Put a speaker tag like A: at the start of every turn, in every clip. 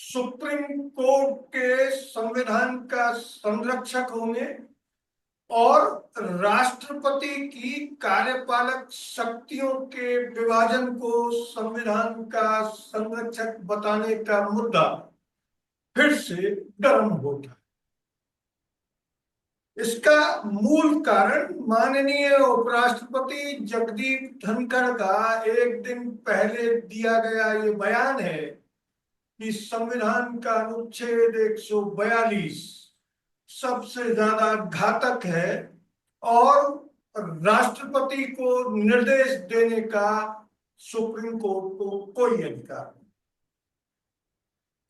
A: Supreme court के संविधान का संरक्षक होंगे और राष्ट्रपति की कार्यपालक शक्तियों के विभाजन को संविधान का संरक्षक बताने का मुद्दा फिर से गर्म होता है। इसका मूल कारण माननीय उपराष्ट्रपति जगदीप धनखड़ का एक दिन पहले दिया गया ये बयान है कि संविधान का अनुच्छेद 142 सबसे ज्यादा घातक है और राष्ट्रपति को निर्देश देने का सुप्रीम कोर्ट को कोई अधिकार नहीं।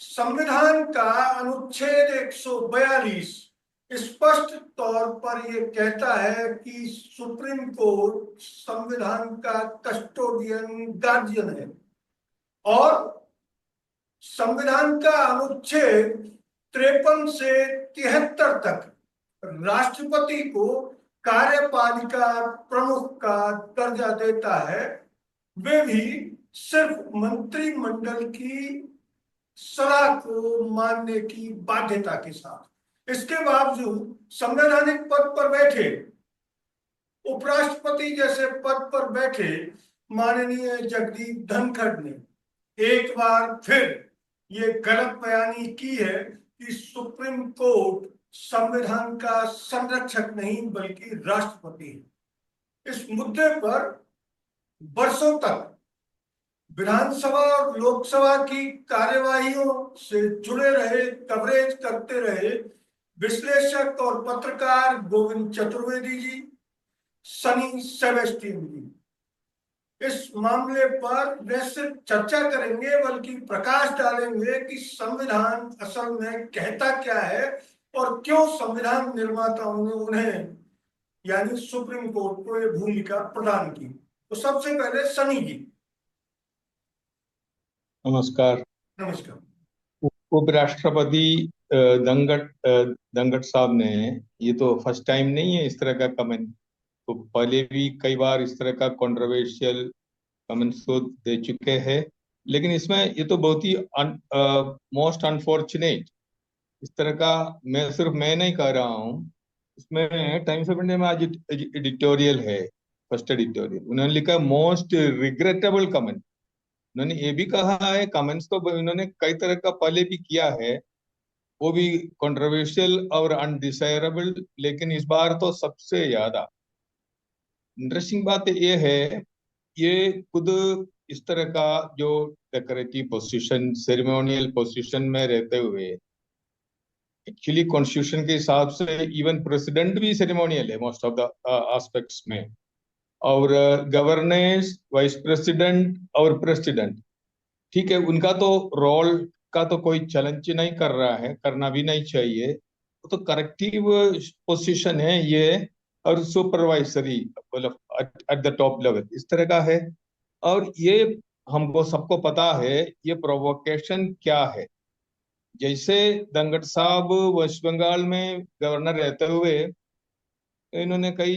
A: संविधान का अनुच्छेद 142 स्पष्ट तौर पर यह कहता है कि सुप्रीम कोर्ट संविधान का कस्टोडियन गार्जियन है और संविधान का अनुच्छेद 53 से 73 तक राष्ट्रपति को कार्यपालिका प्रमुख का दर्जा देता है, वे भी सिर्फ मंत्रिमंडल की सलाह को मानने की बाध्यता के साथ। इसके बावजूद संवैधानिक पद पर बैठे, उपराष्ट्रपति जैसे पद पर बैठे माननीय जगदीप धनखड़ ने एक बार फिर ये गलत बयानी की है कि सुप्रीम कोर्ट संविधान का संरक्षक नहीं बल्कि राष्ट्रपति है। इस मुद्दे पर वर्षों तक विधानसभा और लोकसभा की कार्यवाहियों से जुड़े रहे, कवरेज करते रहे विश्लेषक और पत्रकार गोविंद चतुर्वेदी जी, सनी सेबेस्टियन जी इस मामले पर न सिर्फ चर्चा करेंगे बल्कि प्रकाश डालेंगे कि संविधान असल में कहता क्या है और क्यों संविधान निर्माताओं ने उन्हें यानी सुप्रीम कोर्ट को यह भूमिका प्रदान की। तो सबसे पहले सनी जी।
B: नमस्कार।
A: नमस्कार।
B: उपराष्ट्रपति धनखड़ साहब ने, ये तो फर्स्ट टाइम नहीं है इस तरह का कमेंट, तो पहले भी कई बार इस तरह का कंट्रोवर्शियल कमेंट्स तो दे चुके हैं, लेकिन इसमें ये तो बहुत ही मोस्ट अनफॉर्चुनेट इस तरह का मैं नहीं कह रहा हूँ। इसमें टाइम्स ऑफ इंडिया में आज एडिटोरियल है, फर्स्ट एडिटोरियल, उन्होंने लिखा मोस्ट रिग्रेटेबल कमेंट। उन्होंने ये भी कहा है, कमेंट्स तो उन्होंने कई तरह का पहले भी किया है, वो भी कंट्रोवर्शियल और अनडिजायरेबल, लेकिन इस बार तो सबसे ज्यादा इंटरेस्टिंग बात ये है, ये खुद इस तरह का जो डेकोरेटिव पोजीशन, सेरेमोनियल पोजीशन में रहते हुए, एक्चुअली कॉन्स्टिट्यूशन के हिसाब से इवन प्रेसिडेंट भी सेरेमोनियल है मोस्ट ऑफ द एस्पेक्ट्स में, और गवर्नेंस, वाइस प्रेसिडेंट और प्रेसिडेंट, ठीक है, उनका तो रोल का तो कोई चैलेंज नहीं कर रहा है, करना भी नहीं चाहिए, तो करेक्टिव पोजीशन है ये, और सुपरवाइजरी मतलब एट द टॉप लेवल इस तरह का है। और ये हमको सबको पता है ये प्रोवोकेशन क्या है। जैसे धनखड़ साहब वेस्ट बंगाल में गवर्नर रहते हुए इन्होंने कई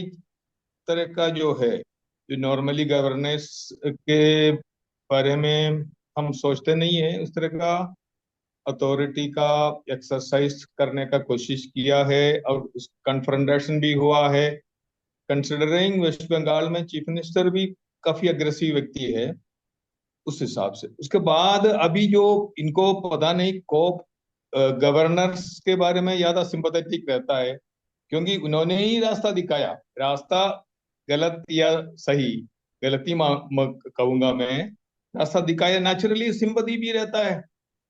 B: तरह का जो है, जो नॉर्मली गवर्नेंस के बारे में हम सोचते नहीं है, उस तरह का अथॉरिटी का एक्सरसाइज करने का कोशिश किया है, और उस कन्फ्रंटेशन भी हुआ है। कंसिडरिंग वेस्ट बंगाल में चीफ मिनिस्टर भी काफी अग्रेसिव व्यक्ति है, उस हिसाब से उसके बाद अभी जो इनको पता नहीं को गवर्नर्स के बारे में ज्यादा सिंपैथेटिक रहता है, क्योंकि उन्होंने ही रास्ता दिखाया, रास्ता गलत या सही, गलती कहूंगा मैं, रास्ता दिखाया, नेचुरली सिंपैथी भी रहता है,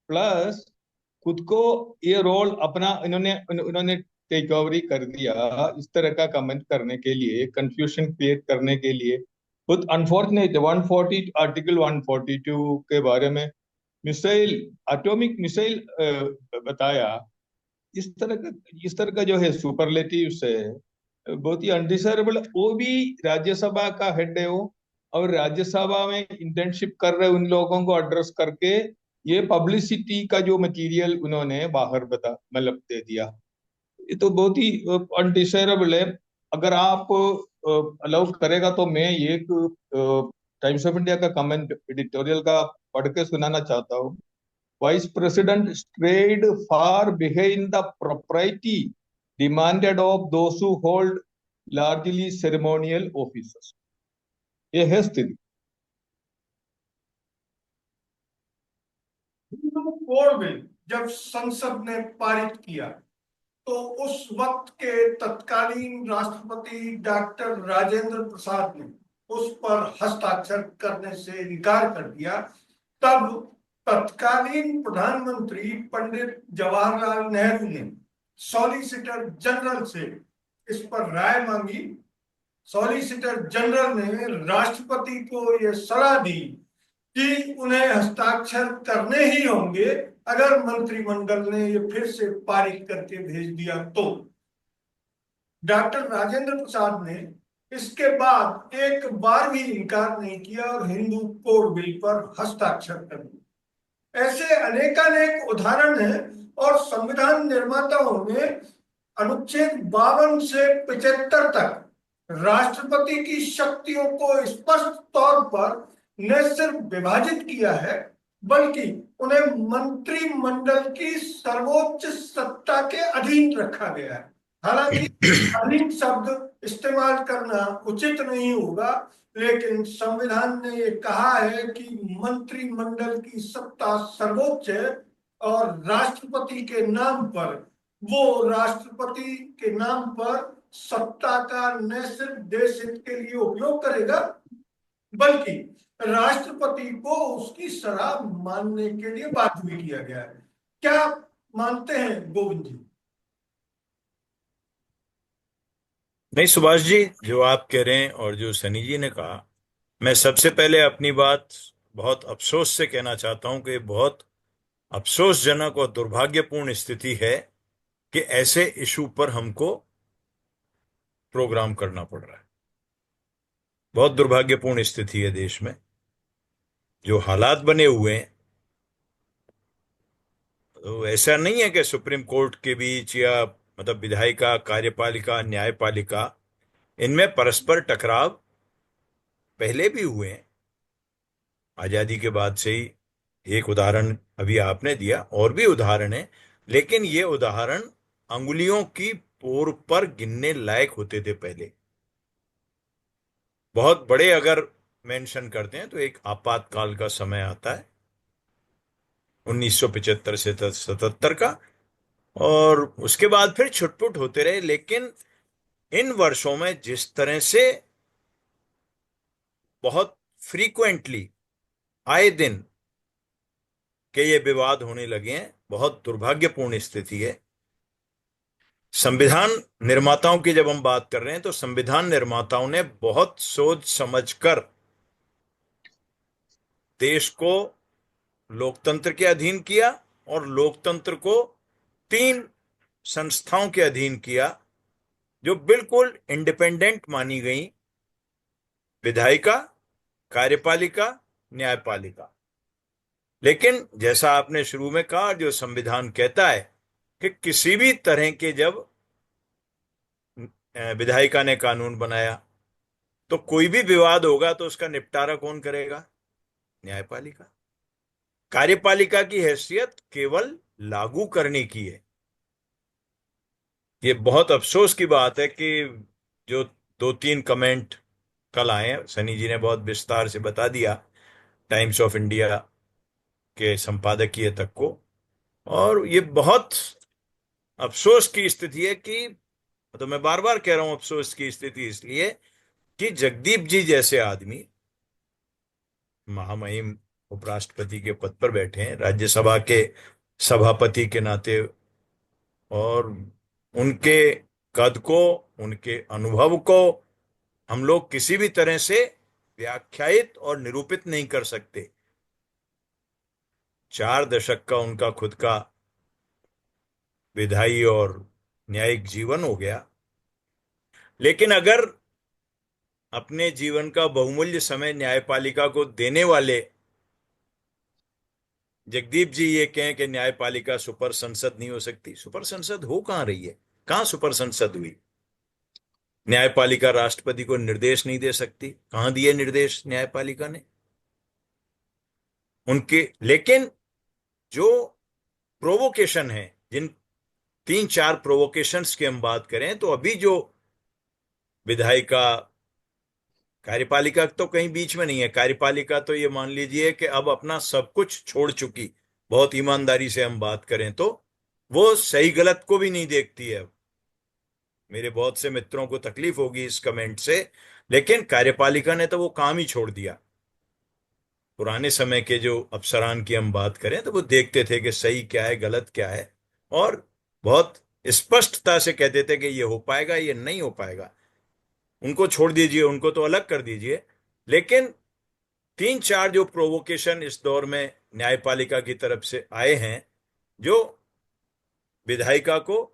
B: प्लस खुद को ये रोल अपना इन्होंने टेक ओवर कर दिया इस तरह का कमेंट करने के लिए, कंफ्यूजन क्रिएट करने के लिए। बहुत अनफॉर्चुनेट 140 आर्टिकल 142 के बारे में मिसाइल, एटॉमिक मिसाइल बताया, इस तरह का जो है सुपरलेटिव्स है, बहुत ही अनडिजायरेबल। वो भी राज्यसभा का हेड है वो, और राज्यसभा में इंटर्नशिप कर रहे उन लोगों को एड्रेस करके ये पब्लिसिटी का जो मटेरियल उन्होंने बाहर मतलब दे दिया, ये तो बहुत ही अनडिजायरेबल है। अगर आप अलाउ करेगा तो मैं एक टाइम्स ऑफ इंडिया का कमेंट एडिटोरियल का पढ़ के सुनाना चाहता हूँ। Vice President strayed far behind the propriety demanded of those who hold largely ceremonial offices. ये है स्थिति।
A: हिंदू कोड बिल जब संसद ने पारित किया तो उस वक्त के तत्कालीन राष्ट्रपति डॉक्टर राजेंद्र प्रसाद ने उस पर हस्ताक्षर करने से इनकार कर दिया। तब तत्कालीन प्रधानमंत्री पंडित जवाहरलाल नेहरू ने सॉलिसिटर जनरल से इस पर राय मांगी। सॉलिसिटर जनरल ने राष्ट्रपति को यह सलाह दी कि उन्हें हस्ताक्षर करने ही होंगे अगर मंत्रिमंडल ने ये फिर से पारित करके भेज दिया तो। डॉक्टर राजेंद्र प्रसाद ने इसके बाद एक बार भी इनकार नहीं किया और हिंदू कोड बिल पर हस्ताक्षर कर दिए। ऐसे अनेकानेक उदाहरण हैं और संविधान निर्माताओं ने अनुच्छेद 52 से 75 तक राष्ट्रपति की शक्तियों को स्पष्ट तौर पर न सिर्फ विभाजित किया है बल्कि उन्हें मंत्रिमंडल की सर्वोच्च सत्ता के अधीन रखा गया है। हालांकि अधीन शब्द इस्तेमाल करना उचित नहीं होगा, लेकिन संविधान ने ये कहा है कि मंत्रिमंडल की सत्ता सर्वोच्च है और राष्ट्रपति के नाम पर सत्ता का न सिर्फ देश हित के लिए उपयोग करेगा बल्कि राष्ट्रपति को उसकी सलाह मानने के लिए बाध्य भी किया गया है। क्या मानते हैं गोविंद जी?
C: नहीं सुभाष जी, जो आप कह रहे हैं और जो सनी जी ने कहा, मैं सबसे पहले अपनी बात बहुत अफसोस से कहना चाहता हूं कि बहुत अफसोसजनक और दुर्भाग्यपूर्ण स्थिति है कि ऐसे इशू पर हमको प्रोग्राम करना पड़ रहा है। बहुत दुर्भाग्यपूर्ण स्थिति है देश में। जो हालात बने हुए हैं, तो ऐसा नहीं है कि सुप्रीम कोर्ट के बीच या मतलब विधायिका, कार्यपालिका, न्यायपालिका, इनमें परस्पर टकराव पहले भी हुए हैं। आजादी के बाद से ही एक उदाहरण अभी आपने दिया, और भी उदाहरण है, लेकिन ये उदाहरण अंगुलियों की पोर पर गिनने लायक होते थे पहले। बहुत बड़े अगर मेंशन करते हैं तो एक आपातकाल का समय आता है 1975 से 77 का, और उसके बाद फिर छुटपुट होते रहे। लेकिन इन वर्षों में जिस तरह से बहुत फ्रीक्वेंटली आए दिन के ये विवाद होने लगे हैं, बहुत दुर्भाग्यपूर्ण स्थिति है। संविधान निर्माताओं की जब हम बात कर रहे हैं तो संविधान निर्माताओं ने बहुत सोच समझकर देश को लोकतंत्र के अधीन किया और लोकतंत्र को 3 संस्थाओं के अधीन किया जो बिल्कुल इंडिपेंडेंट मानी गई: विधायिका, कार्यपालिका, न्यायपालिका। लेकिन जैसा आपने शुरू में कहा, जो संविधान कहता है कि किसी भी तरह के जब विधायिका ने कानून बनाया तो कोई भी विवाद होगा तो उसका निपटारा कौन करेगा? न्यायपालिका। कार्यपालिका की हैसियत केवल लागू करने की है। ये बहुत अफसोस की बात है कि जो 2-3 कमेंट कल आए, सनी जी ने बहुत विस्तार से बता दिया टाइम्स ऑफ इंडिया के संपादकीय तक को, और ये बहुत अफसोस की स्थिति है कि, तो मैं बार बार कह रहा हूं अफसोस की स्थिति इसलिए कि जगदीप जी जैसे आदमी महामहिम उपराष्ट्रपति के पद पर बैठे हैं, राज्यसभा के सभापति के नाते, और उनके कद को, उनके अनुभव को हम लोग किसी भी तरह से व्याख्यायित और निरूपित नहीं कर सकते। 4 दशक का उनका खुद का विधायी और न्यायिक जीवन हो गया, लेकिन अगर अपने जीवन का बहुमूल्य समय न्यायपालिका को देने वाले जगदीप जी ये कहें कि न्यायपालिका सुपर संसद नहीं हो सकती, सुपर संसद हो कहां रही है? कहां सुपर संसद हुई? न्यायपालिका राष्ट्रपति को निर्देश नहीं दे सकती, कहां दिए निर्देश न्यायपालिका ने उनके? लेकिन जो प्रोवोकेशन है, जिन 3-4 प्रोवोकेशंस की हम बात करें, तो अभी जो विधायिका, कार्यपालिका तो कहीं बीच में नहीं है, कार्यपालिका तो ये मान लीजिए कि अब अपना सब कुछ छोड़ चुकी, बहुत ईमानदारी से हम बात करें तो वो सही गलत को भी नहीं देखती है। मेरे बहुत से मित्रों को तकलीफ होगी इस कमेंट से, लेकिन कार्यपालिका ने तो वो काम ही छोड़ दिया। पुराने समय के जो अफसरान की हम बात करें तो वो देखते थे कि सही क्या है गलत क्या है, और बहुत स्पष्टता से कहते थे कि ये हो पाएगा, ये नहीं हो पाएगा, उनको छोड़ दीजिए, उनको तो अलग कर दीजिए। लेकिन 3-4 जो प्रोवोकेशन इस दौर में न्यायपालिका की तरफ से आए हैं, जो विधायिका को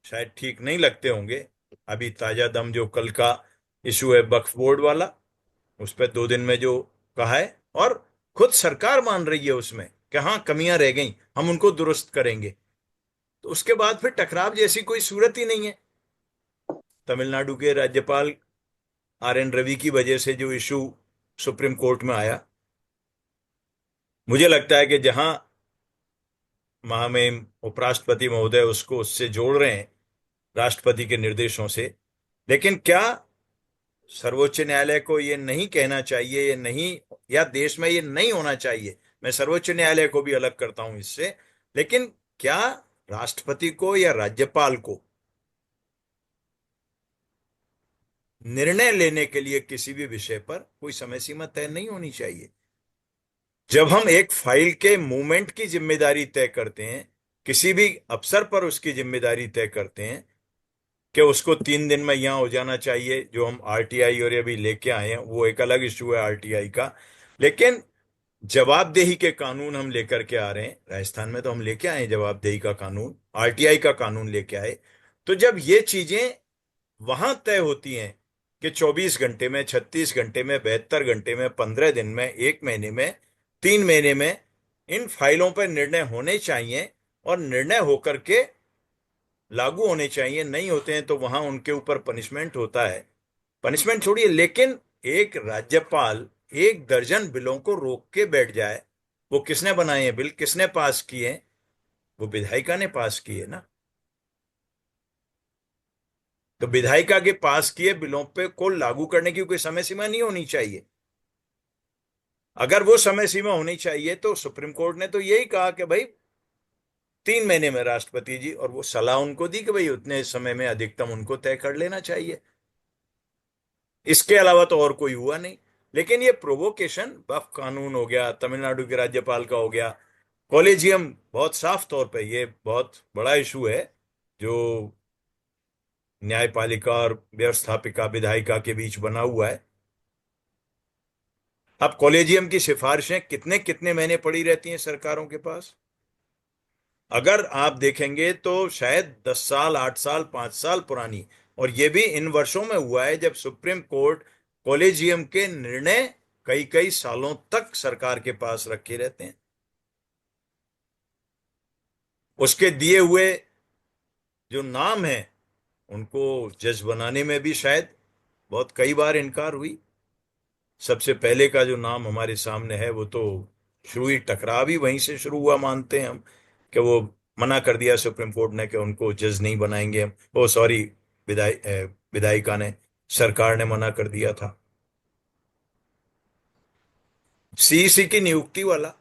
C: शायद ठीक नहीं लगते होंगे। अभी ताजा दम जो कल का इशू है वक्फ बोर्ड वाला, उस पर 2 दिन में जो कहा है, और खुद सरकार मान रही है उसमें कि हाँ कमियां रह गई, हम उनको दुरुस्त करेंगे, तो उसके बाद फिर टकराव जैसी कोई सूरत ही नहीं है। तमिलनाडु के राज्यपाल RN रवि की वजह से जो इशू सुप्रीम कोर्ट में आया, मुझे लगता है कि जहां महामहिम उपराष्ट्रपति महोदय उसको उससे जोड़ रहे हैं राष्ट्रपति के निर्देशों से, लेकिन क्या सर्वोच्च न्यायालय को ये नहीं कहना चाहिए, ये नहीं, या देश में ये नहीं होना चाहिए, मैं सर्वोच्च न्यायालय को भी अलग करता हूं इससे, लेकिन क्या राष्ट्रपति को या राज्यपाल को निर्णय लेने के लिए किसी भी विषय पर कोई समय सीमा तय नहीं होनी चाहिए? जब हम एक फाइल के मूवमेंट की जिम्मेदारी तय करते हैं, किसी भी अफसर पर उसकी जिम्मेदारी तय करते हैं कि उसको 3 दिन में यहां हो जाना चाहिए, जो हम RTI और ये भी लेके आए हैं, वो एक अलग इशू है RTI का, लेकिन जवाबदेही के कानून हम लेकर के आ रहे हैं। राजस्थान में तो हम लेके आए हैं जवाबदेही का कानून, RTI का कानून लेके आए। तो जब ये चीजें वहां तय होती हैं कि 24 घंटे में, 36 घंटे में, 72 घंटे में, 15 दिन में, 1 महीने में, 3 महीने में इन फाइलों पर निर्णय होने चाहिए और निर्णय होकर के लागू होने चाहिए, नहीं होते हैं तो वहां उनके ऊपर पनिशमेंट होता है। पनिशमेंट छोड़िए, लेकिन एक राज्यपाल 1 दर्जन बिलों को रोक के बैठ जाए, वो किसने बनाए हैं बिल, किसने पास किए हैं? वो विधायिका ने पास किए ना। तो विधायिका के पास किए बिलों पे को लागू करने की कोई समय सीमा नहीं होनी चाहिए। अगर वो समय सीमा होनी चाहिए तो सुप्रीम कोर्ट ने तो यही कहा कि भाई 3 महीने में राष्ट्रपति जी, और वो सलाह उनको दी कि भाई उतने समय में अधिकतम उनको तय कर लेना चाहिए। इसके अलावा तो और कोई हुआ नहीं। लेकिन ये प्रोवोकेशन, वक्फ कानून हो गया, तमिलनाडु के राज्यपाल का हो गया, कॉलेजियम, बहुत साफ तौर पे ये बहुत बड़ा इशू है जो न्यायपालिका और व्यवस्थापिका विधायिका के बीच बना हुआ है। अब कॉलेजियम की सिफारिशें कितने कितने महीने पड़ी रहती हैं सरकारों के पास। अगर आप देखेंगे तो शायद 10 साल, 8 साल, 5 साल पुरानी, और ये भी इन वर्षों में हुआ है जब सुप्रीम कोर्ट कॉलेजियम के निर्णय कई कई सालों तक सरकार के पास रखे रहते हैं। उसके दिए हुए जो नाम है, उनको जज बनाने में भी शायद बहुत कई बार इनकार हुई। सबसे पहले का जो नाम हमारे सामने है वो तो शुरू ही टकराव ही वहीं से शुरू हुआ, मानते हैं हम, कि वो मना कर दिया सुप्रीम कोर्ट ने कि उनको जज नहीं बनाएंगे हम, ओ सॉरी, विधायिका ने, सरकार ने मना कर दिया था। CEC की नियुक्ति वाला,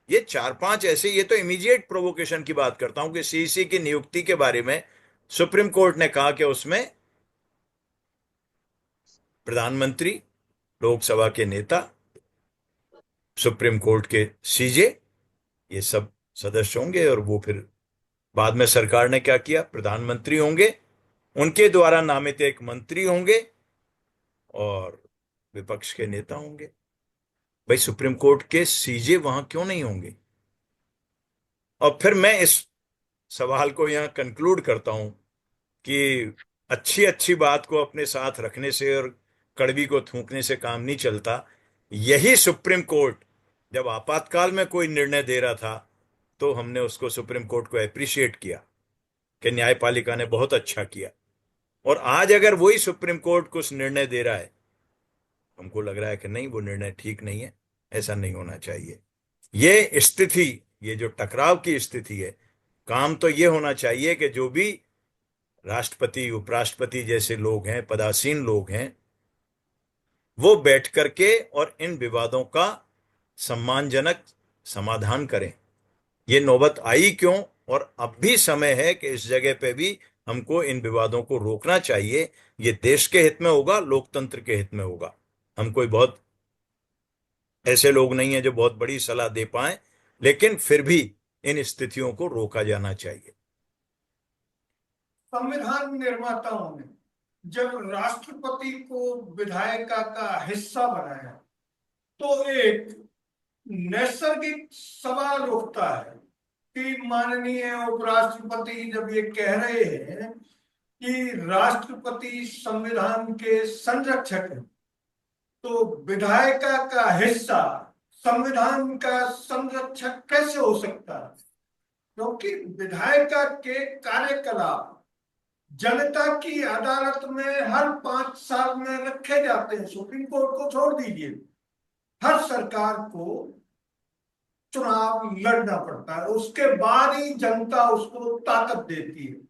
C: ये 4-5 ऐसे, ये तो इमीडिएट प्रोवोकेशन की बात करता हूं कि CEC की नियुक्ति के बारे में सुप्रीम कोर्ट ने कहा कि उसमें प्रधानमंत्री, लोकसभा के नेता, सुप्रीम कोर्ट के CJ, ये सब सदस्य होंगे, और वो फिर बाद में सरकार ने क्या किया, प्रधानमंत्री होंगे, उनके द्वारा नामित एक मंत्री होंगे, और विपक्ष के नेता होंगे। भाई सुप्रीम कोर्ट के CJ वहां क्यों नहीं होंगे? और फिर मैं इस सवाल को यहां कंक्लूड करता हूं कि अच्छी अच्छी बात को अपने साथ रखने से और कड़वी को थूकने से काम नहीं चलता। यही सुप्रीम कोर्ट जब आपातकाल में कोई निर्णय दे रहा था तो हमने उसको, सुप्रीम कोर्ट को अप्रिशिएट किया कि न्यायपालिका ने बहुत अच्छा किया, और आज अगर वही सुप्रीम कोर्ट कुछ निर्णय दे रहा है, हमको लग रहा है कि नहीं, वो निर्णय ठीक नहीं है, ऐसा नहीं होना चाहिए। ये स्थिति ये जो टकराव की स्थिति है, काम तो ये होना चाहिए कि जो भी राष्ट्रपति उपराष्ट्रपति जैसे लोग हैं, पदासीन लोग हैं, वो बैठ करके और इन विवादों का सम्मानजनक समाधान करें। ये नौबत आई क्यों, और अब भी समय है कि इस जगह पे भी हमको इन विवादों को रोकना चाहिए। ये देश के हित में होगा, लोकतंत्र के हित में होगा। हम कोई बहुत ऐसे लोग नहीं हैं जो बहुत बड़ी सलाह दे पाए, लेकिन फिर भी इन स्थितियों को रोका जाना चाहिए।
A: संविधान निर्माताओं ने जब राष्ट्रपति को विधायिका का हिस्सा बनाया तो एक नैसर्गिक सवाल उठता है कि माननीय उपराष्ट्रपति जब ये कह रहे हैं कि राष्ट्रपति संविधान के संरक्षक हैं, तो विधायिका का हिस्सा संविधान का संरक्षक कैसे हो सकता है? क्योंकि विधायिका के कार्यकलाप जनता की अदालत में हर 5 साल में रखे जाते हैं। सुप्रीम कोर्ट को छोड़ दीजिए, हर सरकार को चुनाव लड़ना पड़ता है, उसके बाद ही जनता उसको ताकत देती है।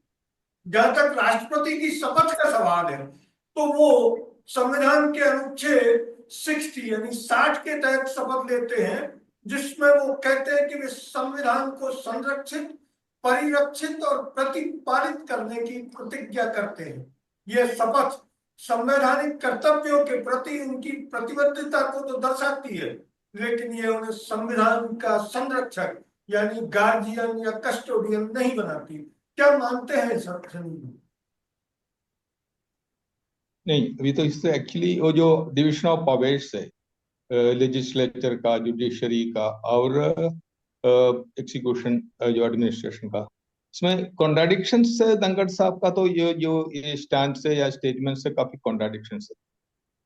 A: जहां तक राष्ट्रपति की शपथ का सवाल है, तो वो संविधान के अनुच्छेद 60 यानी 60 के तहत शपथ लेते हैं, जिसमें वो कहते हैं कि वे संविधान को संरक्षित, परिरक्षित और प्रतिपालित करने की प्रतिज्ञा करते हैं। यह शपथ संवैधानिक कर्तव्यों के प्रति उनकी प्रतिबद्धता को तो दर्शाती है, लेकिन ये उन्हें संविधान का संरक्षक यानी गार्जियन या कस्टोडियन नहीं बनाती। क्या मानते हैं सर?
B: नहीं, अभी तो इससे एक्चुअली वो जो डिविजन ऑफ पावर्स है, लेजिस्लेचर का, जुडिशरी का और एग्जीक्यूशन जो एडमिनिस्ट्रेशन का, इसमें कॉन्ट्राडिक्शन है। धनखड़ साहब का तो ये स्टैंड से या स्टेटमेंट से काफी कॉन्ट्राडिक्शन है।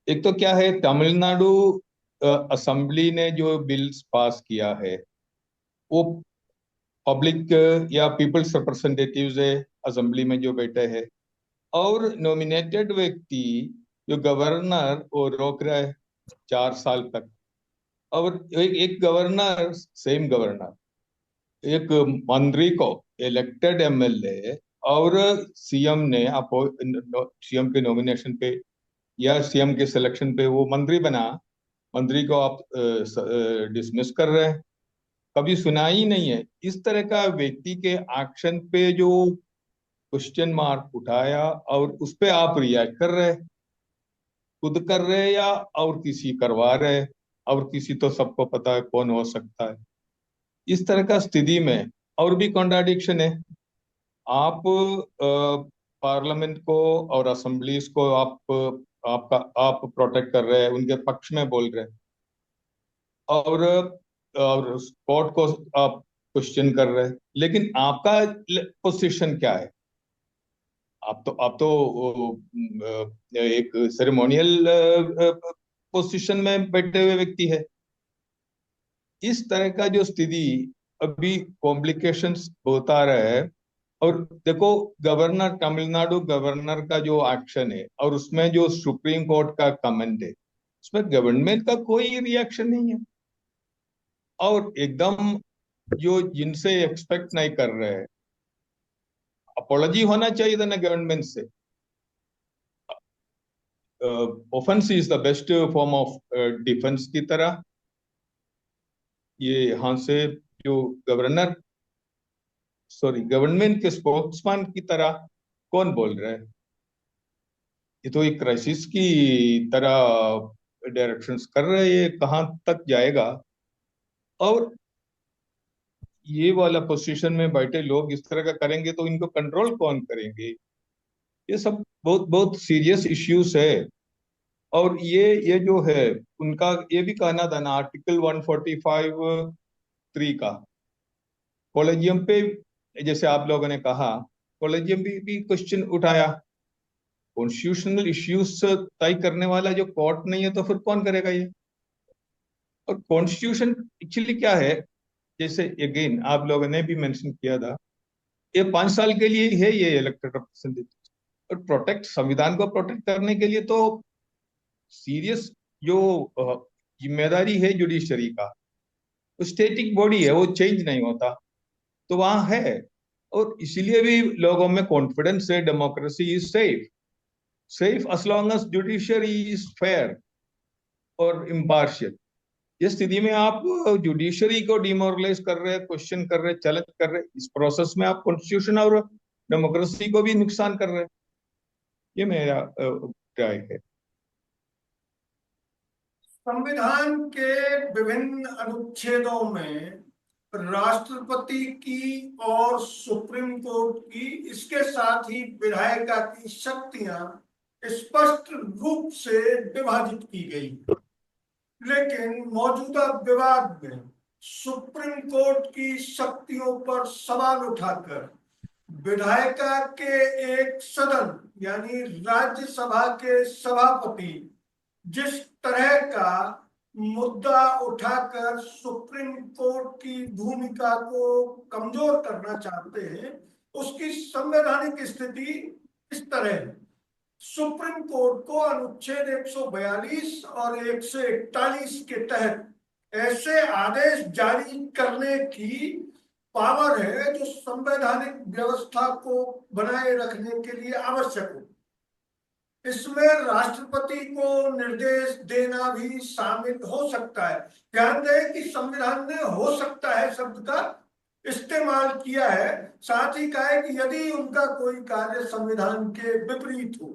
B: एक तो क्या है, तमिलनाडु असेंबली ने जो बिल्स पास किया है वो पब्लिक या पीपल्स रिप्रेजेंटेटिव्स है असेंबली में जो बैठे हैं, और नॉमिनेटेड व्यक्ति जो गवर्नर वो रोक रहा है 4 साल तक। और एक गवर्नर, सेम गवर्नर एक मंत्री को, इलेक्टेड एमएलए और सीएम ने सीएम के नॉमिनेशन पे या सीएम के सिलेक्शन पे वो मंत्री बना, मंत्री को आप डिसमिस कर रहे हैं। कभी सुना ही नहीं है इस तरह का व्यक्ति के एक्शन पे जो क्वेश्चन मार्क उठाया और उस पे आप रिएक्ट कर रहे, खुद कर रहे या और किसी करवा रहे, और किसी तो सबको पता है कौन हो सकता है। इस तरह का स्थिति में और भी कॉन्ट्राडिक्शन है। आप पार्लियामेंट को और असेंबलीज को आप प्रोटेक्ट कर रहे हैं, उनके पक्ष में बोल रहे हैं, और कोर्ट को आप क्वेश्चन कर रहे हैं, लेकिन आपका पोजीशन क्या है? आप तो एक सेरेमोनियल पोजीशन में बैठे हुए व्यक्ति है। इस तरह का जो स्थिति अभी कॉम्प्लिकेशंस होता रहा है। और देखो, गवर्नर, तमिलनाडु गवर्नर का जो एक्शन है और उसमें जो सुप्रीम कोर्ट का कमेंट है, उसमें गवर्नमेंट का कोई रिएक्शन नहीं है। और एकदम जो जिनसे एक्सपेक्ट नहीं कर रहे हैं, अपोलॉजी होना चाहिए था ना गवर्नमेंट से। Offence is the best form of defence की तरह ये यहाँ से जो गवर्नमेंट के स्पोक्समैन की तरह कौन बोल रहा है? ये तो एक क्राइसिस की तरह डायरेक्शंस कर रहे हैं, ये कहाँ तक जाएगा? और ये वाला पोजीशन में बैठे लोग इस तरह का करेंगे तो इनको कंट्रोल कौन करेंगे? ये सब बहुत बहुत सीरियस इश्यूज है। और ये जो है उनका ये भी कहना था ना, आर्टिकल 145(3) का कॉलेजियम पे, जैसे आप लोगों ने कहा, कॉलेजियम भी क्वेश्चन उठाया। कॉन्स्टिट्यूशनल इश्यूज तय करने वाला जो कोर्ट नहीं है तो फिर कौन करेगा ये? और कॉन्स्टिट्यूशन एक्चुअली क्या है, जैसे अगेन आप लोगों ने भी मेंशन किया था, ये 5 साल के लिए है ये इलेक्टेड रिप्रेजेंटेटिव। और प्रोटेक्ट, संविधान को प्रोटेक्ट करने के लिए तो सीरियस जो जिम्मेदारी है जुडिशरी का, स्टेटिक बॉडी है, वो चेंज नहीं होता, तो वहां है। और इसलिए भी लोगों में कॉन्फिडेंस है, democracy is safe, safe as long as judiciary is fair और इम्पार्शियल। इस स्थिति में आप जुडिशरी को डिमोरलाइज कर रहे हैं, क्वेश्चन कर रहे हैं, चैलेंज कर रहे हैं, इस प्रोसेस में आप कॉन्स्टिट्यूशन और डेमोक्रेसी को भी नुकसान कर रहे हैं। ये मेरा राय है।
A: संविधान के विभिन्न अनुच्छेदों में राष्ट्रपति की और सुप्रीम कोर्ट की, इसके साथ ही विधायिका की शक्तियां स्पष्ट रूप से विभाजित की गई। लेकिन मौजूदा विवाद में सुप्रीम कोर्ट की शक्तियों पर सवाल उठाकर विधायिका के एक सदन यानी राज्यसभा के सभापति जिस तरह का मुद्दा उठाकर सुप्रीम कोर्ट की भूमिका को कमजोर करना चाहते हैं, उसकी संवैधानिक स्थिति इस तरह है। सुप्रीम कोर्ट को अनुच्छेद 142 और 141 के तहत ऐसे आदेश जारी करने की पावर है जो संवैधानिक व्यवस्था को बनाए रखने के लिए आवश्यक हो। इसमें राष्ट्रपति को निर्देश देना भी शामिल हो सकता है। ध्यान दें कि संविधान ने हो सकता है शब्द का इस्तेमाल किया है, साथ ही कहा है कि यदि उनका कोई कार्य संविधान के विपरीत हो।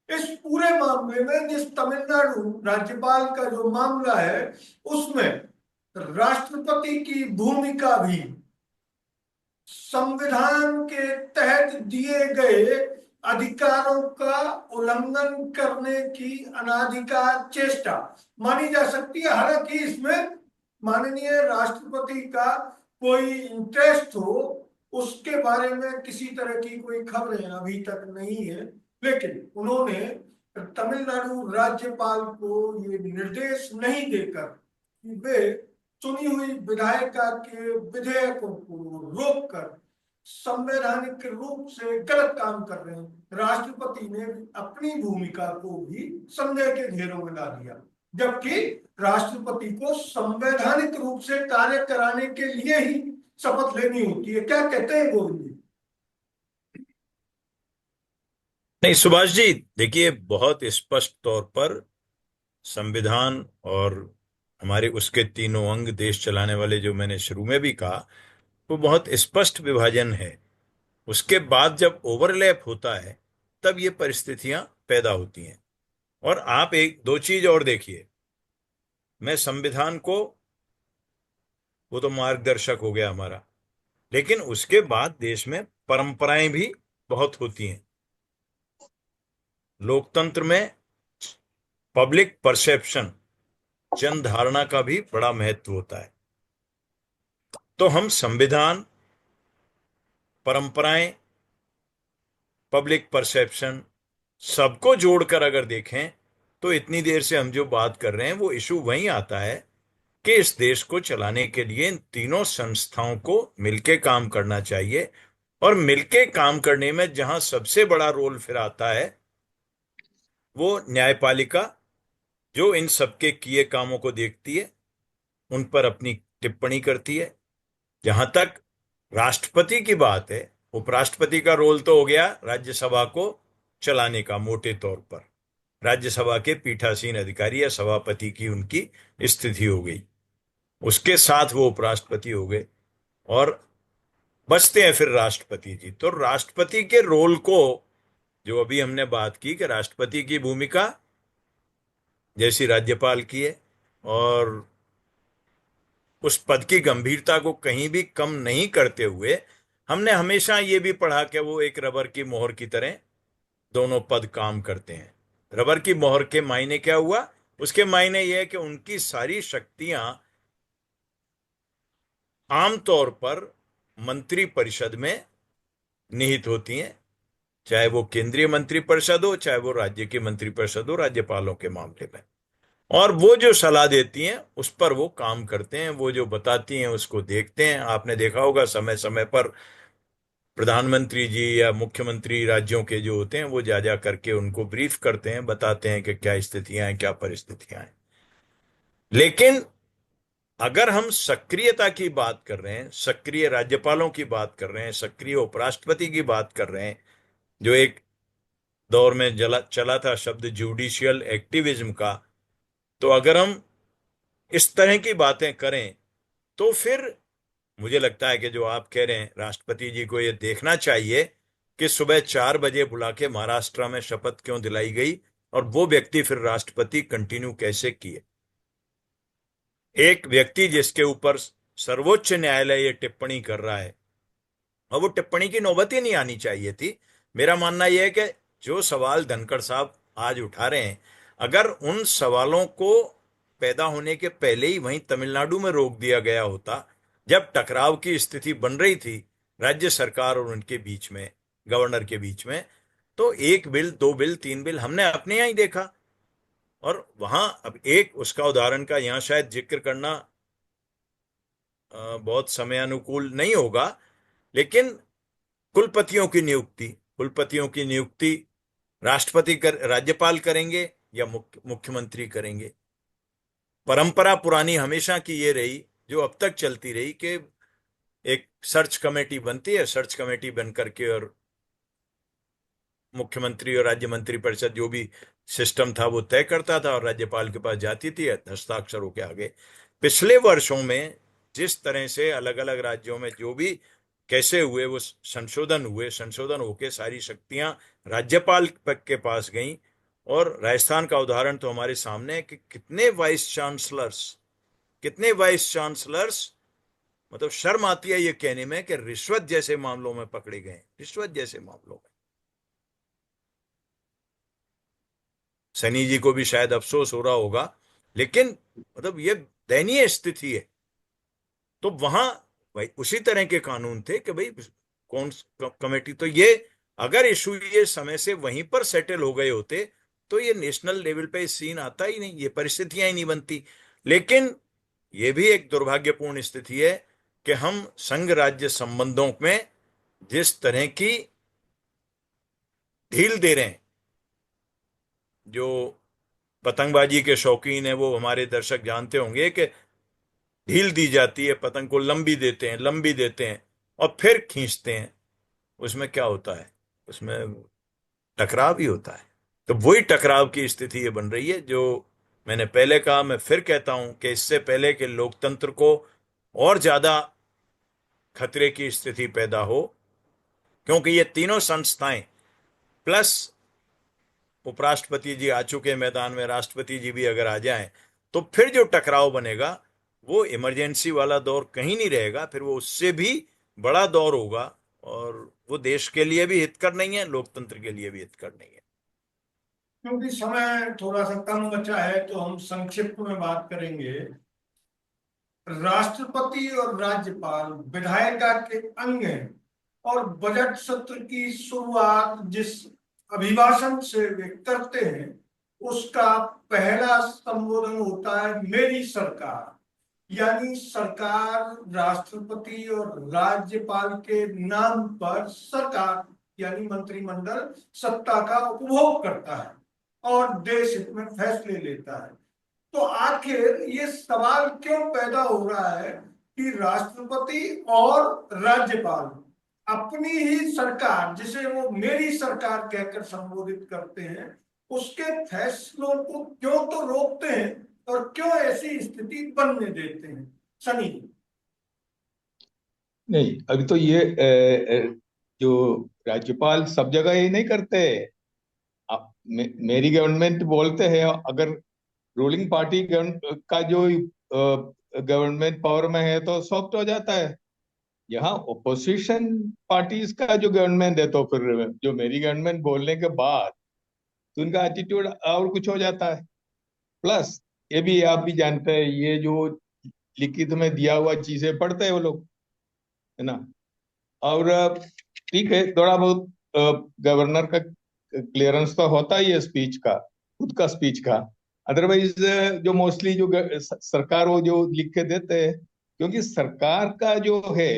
A: इस पूरे मामले में जिस तमिलनाडु राज्यपाल का जो मामला है, उसमें राष्ट्रपति की भूमिका भी संविधान के तहत दिए गए अधिकारों का उल्लंघन करने की अनाधिकार चेष्टा मानी जा सकती है। हालांकि इसमें माननीय राष्ट्रपति का कोई इंटरेस्ट हो, उसके बारे में किसी तरह की कोई खबरें अभी तक नहीं है, लेकिन उन्होंने तमिलनाडु राज्यपाल को ये निर्देश नहीं देकर कि वे चुनी हुई विधायिका के विधेयकों को रोककर संवैधानिक रूप से गलत काम कर रहे हैं, राष्ट्रपति ने अपनी भूमिका को भी संदेह के घेरों में ला दिया। जबकि राष्ट्रपति को संवैधानिक रूप से कार्य कराने के लिए ही शपथ लेनी होती है। क्या कहते हैं गोविंद जी?
C: नहीं सुभाष जी, देखिए बहुत स्पष्ट तौर पर संविधान और हमारे उसके तीनों अंग देश चलाने वाले, जो मैंने शुरू में भी कहा, वो बहुत स्पष्ट विभाजन है। उसके बाद जब ओवरलैप होता है तब ये परिस्थितियां पैदा होती हैं। और आप एक दो चीज और देखिए, मैं संविधान को, वो तो मार्गदर्शक हो गया हमारा, लेकिन उसके बाद देश में परंपराएं भी बहुत होती हैं। लोकतंत्र में पब्लिक परसेप्शन, जन धारणा का भी बड़ा महत्व होता है। तो हम संविधान, परंपराएं, पब्लिक परसेप्शन सबको जोड़कर अगर देखें तो इतनी देर से हम जो बात कर रहे हैं वो इशू वहीं आता है कि इस देश को चलाने के लिए इन तीनों संस्थाओं को मिलके काम करना चाहिए। और मिलके काम करने में जहां सबसे बड़ा रोल फिर आता है वो न्यायपालिका, जो इन सबके किए कामों को देखती है, उन पर अपनी टिप्पणी करती है। जहां तक राष्ट्रपति की बात है, उपराष्ट्रपति का रोल तो हो गया राज्यसभा को चलाने का मोटे तौर पर, राज्यसभा के पीठासीन अधिकारी या सभापति की उनकी स्थिति हो गई, उसके साथ वो उपराष्ट्रपति हो गए और बचते हैं फिर राष्ट्रपति जी। तो राष्ट्रपति के रोल को, जो अभी हमने बात की कि राष्ट्रपति की भूमिका जैसी राज्यपाल की है, और उस पद की गंभीरता को कहीं भी कम नहीं करते हुए हमने हमेशा ये भी पढ़ा कि वो एक रबर की मोहर की तरह दोनों पद काम करते हैं। रबर की मोहर के मायने क्या हुआ? उसके मायने यह है कि उनकी सारी शक्तियां आमतौर पर मंत्री परिषद में निहित होती हैं, चाहे वो केंद्रीय मंत्री परिषद हो, चाहे वो राज्य की मंत्री परिषद हो, राज्यपालों के मामले में। और वो जो सलाह देती हैं उस पर वो काम करते हैं, वो जो बताती हैं उसको देखते हैं। आपने देखा होगा समय समय पर प्रधानमंत्री जी या मुख्यमंत्री राज्यों के जो होते हैं वो जा जा करके उनको ब्रीफ करते हैं, बताते हैं कि क्या स्थितियां हैं, क्या परिस्थितियां हैं। लेकिन अगर हम सक्रियता की बात कर रहे हैं, सक्रिय राज्यपालों की बात कर रहे हैं, सक्रिय उपराष्ट्रपति की बात कर रहे हैं, जो एक दौर में चला था शब्द जुडिशियल एक्टिविज्म का, तो अगर हम इस तरह की बातें करें तो फिर मुझे लगता है कि जो आप कह रहे हैं, राष्ट्रपति जी को ये देखना चाहिए कि सुबह 4 बजे बुला के महाराष्ट्र में शपथ क्यों दिलाई गई और वो व्यक्ति फिर राष्ट्रपति कंटिन्यू कैसे किए। एक व्यक्ति जिसके ऊपर सर्वोच्च न्यायालय ये टिप्पणी कर रहा है, और वो टिप्पणी की नौबत ही नहीं आनी चाहिए थी। मेरा मानना यह है कि जो सवाल धनखड़ साहब आज उठा रहे हैं, अगर उन सवालों को पैदा होने के पहले ही वहीं तमिलनाडु में रोक दिया गया होता, जब टकराव की स्थिति बन रही थी राज्य सरकार और उनके बीच में, गवर्नर के बीच में, तो 1 बिल 2 बिल 3 बिल हमने अपने यहाँ ही देखा। और वहां अब एक उसका उदाहरण का यहाँ शायद जिक्र करना बहुत समय अनुकूल नहीं होगा, लेकिन कुलपतियों की नियुक्ति राज्यपाल करेंगे या मुख्यमंत्री करेंगे। परंपरा पुरानी हमेशा की ये रही, जो अब तक चलती रही, कि एक सर्च कमेटी बनती है, सर्च कमेटी बन करके और मुख्यमंत्री और राज्य मंत्री परिषद जो भी सिस्टम था वो तय करता था और राज्यपाल के पास जाती थी हस्ताक्षरों के आगे। पिछले वर्षों में जिस तरह से अलग अलग राज्यों में जो भी कैसे हुए वो संशोधन होके सारी शक्तियां राज्यपाल के पास गईं। और राजस्थान का उदाहरण तो हमारे सामने है कि कितने वाइस चांसलर्स, मतलब शर्म आती है ये कहने में कि रिश्वत जैसे मामलों में पकड़े गए, रिश्वत जैसे मामलों में। सनी जी को भी शायद अफसोस हो रहा होगा, लेकिन मतलब ये दयनीय स्थिति है। तो वहां भाई उसी तरह के कानून थे कि भाई कौन कमेटी, तो ये अगर इशू ये समय से वहीं पर सेटल हो गए होते तो ये नेशनल लेवल पे सीन आता ही नहीं, ये परिस्थितियां ही नहीं बनती। लेकिन ये भी एक दुर्भाग्यपूर्ण स्थिति है कि हम संघ राज्य संबंधों में जिस तरह की ढील दे रहे हैं, जो पतंगबाजी के शौकीन है वो हमारे दर्शक जानते होंगे कि ढील दी जाती है, पतंग को लंबी देते हैं और फिर खींचते हैं। उसमें क्या होता है, उसमें टकराव ही होता है। तो वही टकराव की स्थिति ये बन रही है, जो मैंने पहले कहा, मैं फिर कहता हूं कि इससे पहले कि लोकतंत्र को और ज्यादा खतरे की स्थिति पैदा हो, क्योंकि ये तीनों संस्थाएं प्लस उपराष्ट्रपति जी आ चुके मैदान में, राष्ट्रपति जी भी अगर आ जाएं, तो फिर जो टकराव बनेगा वो इमरजेंसी वाला दौर कहीं नहीं रहेगा, फिर वो उससे भी बड़ा दौर होगा। और वो देश के लिए भी हितकर नहीं है, लोकतंत्र के लिए भी हितकर नहीं है।
A: क्योंकि समय थोड़ा सा कम बचा है तो हम संक्षिप्त में बात करेंगे। राष्ट्रपति और राज्यपाल विधायिका के अंग हैं और बजट सत्र की शुरुआत जिस अभिभाषण से वे करते हैं उसका पहला संबोधन होता है मेरी सरकार। यानी सरकार राष्ट्रपति और राज्यपाल के नाम पर सरकार यानी मंत्रिमंडल सत्ता का उपभोग करता है और देश हित में फैसले लेता है। तो आखिर ये सवाल क्यों पैदा हो रहा है कि राष्ट्रपति और राज्यपाल अपनी ही सरकार, जिसे वो मेरी सरकार कहकर संबोधित करते हैं, उसके फैसलों को क्यों तो रोकते हैं और क्यों ऐसी स्थिति बनने देते हैं? सनी जी।
B: नहीं, अभी तो ये जो राज्यपाल सब जगह ये नहीं करते। मेरी गवर्नमेंट बोलते हैं, अगर रूलिंग पार्टी का जो गवर्नमेंट पावर में है तो सॉफ्ट हो जाता है। यहाँ ओपोजिशन पार्टीज का जो गवर्नमेंट है तो फिर जो मेरी गवर्नमेंट बोलने के बाद तो उनका एटीट्यूड और कुछ हो जाता है। प्लस ये भी आप भी जानते हैं, ये जो लिखित में दिया हुआ चीजें पढ़ते हैं वो लोग, है ना। और ठीक है, थोड़ा बहुत गवर्नर का क्लियरेंस तो होता ही है स्पीच का, खुद का स्पीच का। अदरवाइज जो मोस्टली जो सरकार वो जो लिख के देते हैं, क्योंकि सरकार का जो है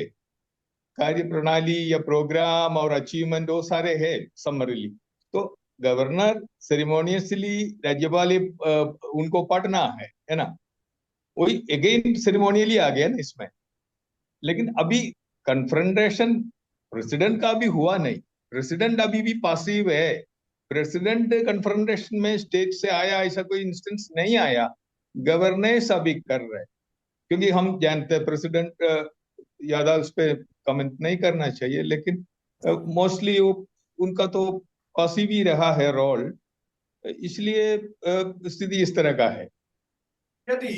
B: कार्य प्रणाली या प्रोग्राम और अचीवमेंट वो सारे है समरीली। तो गवर्नर सेरेमोनियसली राज्यपाल उनको पढ़ना है ना। वही अगेन सेरेमोनियली आ गया ना इसमें। लेकिन अभी कन्फ्रंटेशन प्रेसिडेंट का भी हुआ नहीं, प्रेसिडेंट अभी भी पासिव है। प्रेसिडेंट कन्फ्रंटेशन में स्टेज से आया ऐसा कोई इंस्टेंस नहीं आया, गवर्नेंस अभी कर रहे हैं। क्योंकि हम जानते हैं प्रेसिडेंट ज्यादा उस पर कमेंट नहीं करना चाहिए, लेकिन मोस्टली वो उनका तो पासिव ही रहा है रोल, इसलिए स्थिति इस तरह का है।
A: यदि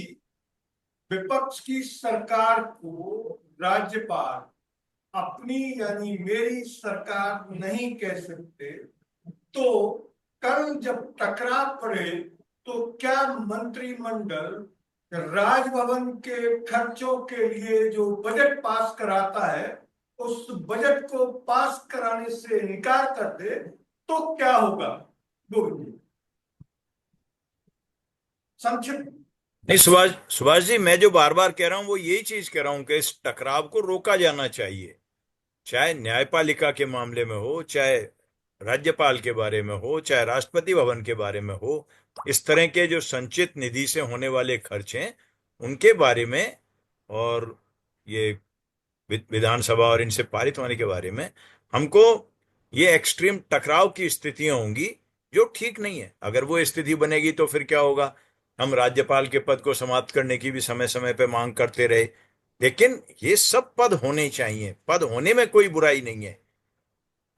A: विपक्ष की सरकार को राज्यपाल अपनी यानी मेरी सरकार नहीं कह सकते, तो कल जब टकराव पड़े तो क्या मंत्रिमंडल राजभवन के खर्चों के लिए जो बजट पास कराता है उस बजट को पास कराने से इनकार कर दे तो क्या होगा? गोविंद जी, संक्षिप्त।
C: नहीं सुभाष जी, मैं जो बार बार कह रहा हूं वो यही चीज कह रहा हूं कि इस टकराव को रोका जाना चाहिए, चाहे न्यायपालिका के मामले में हो, चाहे राज्यपाल के बारे में हो, चाहे राष्ट्रपति भवन के बारे में हो। इस तरह के जो संचित निधि से होने वाले खर्च हैं उनके बारे में, और ये विधानसभा और इनसे पारित होने के बारे में हमको ये एक्सट्रीम टकराव की स्थितियां होंगी जो ठीक नहीं है। अगर वो स्थिति बनेगी तो फिर क्या होगा? हम राज्यपाल के पद को समाप्त करने की भी समय समय पे मांग करते रहे, लेकिन ये सब पद होने चाहिए, पद होने में कोई बुराई नहीं है।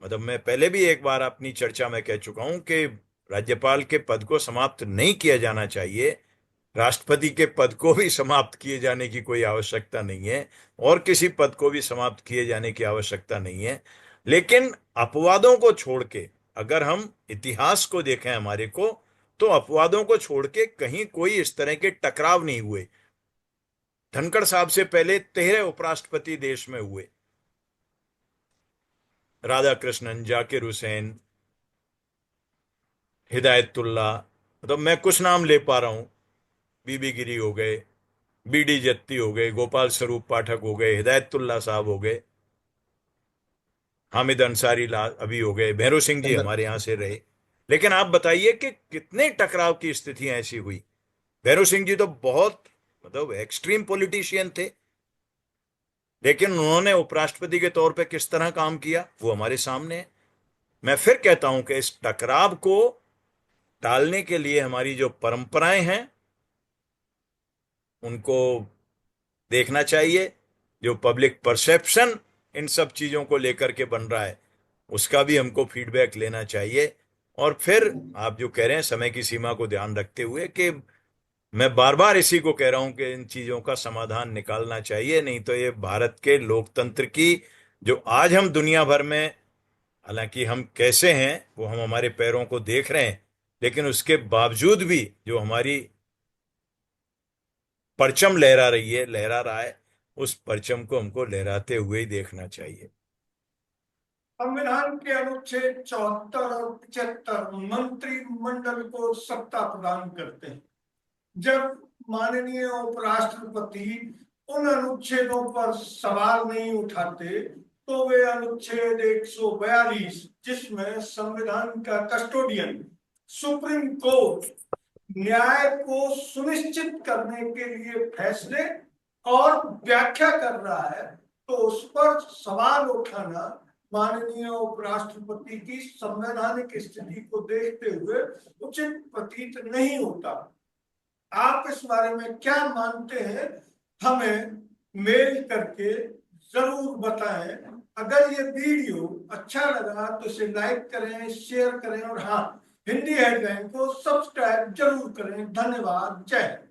C: मतलब मैं पहले भी एक बार अपनी चर्चा में कह चुका हूं कि राज्यपाल के पद को समाप्त नहीं किया जाना चाहिए, राष्ट्रपति के पद को भी समाप्त किए जाने की कोई आवश्यकता नहीं है, और किसी पद को भी समाप्त किए जाने की आवश्यकता नहीं है। लेकिन अपवादों को छोड़ के, अगर हम इतिहास को देखें हमारे को, तो अपवादों को छोड़ के कहीं कोई इस तरह के टकराव नहीं हुए। धनखड़ साहब से पहले 13 उपराष्ट्रपति देश में हुए, राधाकृष्णन, जाकिर हुसैन, हिदायतुल्ला, मतलब मैं कुछ नाम ले पा रहा हूं, बीबी गिरी हो गए, बीडी जत्ती हो गए, गोपाल स्वरूप पाठक हो गए, हिदायतुल्ला साहब हो गए, हामिद अंसारी अभी हो गए, भैरव सिंह जी हमारे यहां से रहे। लेकिन आप बताइए कि कितने टकराव की स्थितियां ऐसी हुई। भैरव सिंह जी तो बहुत मतलब एक्सट्रीम पॉलिटिशियन थे, लेकिन उन्होंने उपराष्ट्रपति के तौर पे किस तरह काम किया वो हमारे सामने है। मैं फिर कहता हूं कि इस टकराव को टालने के लिए हमारी जो परंपराएं हैं उनको देखना चाहिए। जो पब्लिक परसेप्शन इन सब चीजों को लेकर के बन रहा है उसका भी हमको फीडबैक लेना चाहिए। और फिर आप जो कह रहे हैं समय की सीमा को ध्यान रखते हुए, कि मैं बार बार इसी को कह रहा हूं कि इन चीजों का समाधान निकालना चाहिए, नहीं तो ये भारत के लोकतंत्र की, जो आज हम दुनिया भर में, हालांकि हम कैसे हैं वो हम हमारे पैरों को देख रहे हैं, लेकिन उसके बावजूद भी जो हमारी परचम लहरा रही है, लहरा रहा है, उस परचम को हमको लहराते हुए ही देखना चाहिए।
A: संविधान के अनुच्छेद 74 और 75 मंत्रिमंडल को सत्ता प्रदान करते हैं। जब माननीय उपराष्ट्रपति उन अनुच्छेदों पर सवाल नहीं उठाते तो वे अनुच्छेद 142, जिसमें संविधान का कस्टोडियन सुप्रीम कोर्ट न्याय को सुनिश्चित करने के लिए फैसले और व्याख्या कर रहा है, तो उस पर सवाल उठाना माननीय उपराष्ट्रपति की संवैधानिक स्थिति को देखते हुए उचित प्रतीत नहीं होता। आप इस बारे में क्या मानते हैं? हमें मेल करके जरूर बताएं। अगर ये वीडियो अच्छा लगा तो इसे लाइक करें, शेयर करें, और हाँ, हिंदी हेडलाइन को सब्सक्राइब जरूर करें। धन्यवाद। जय हिंद।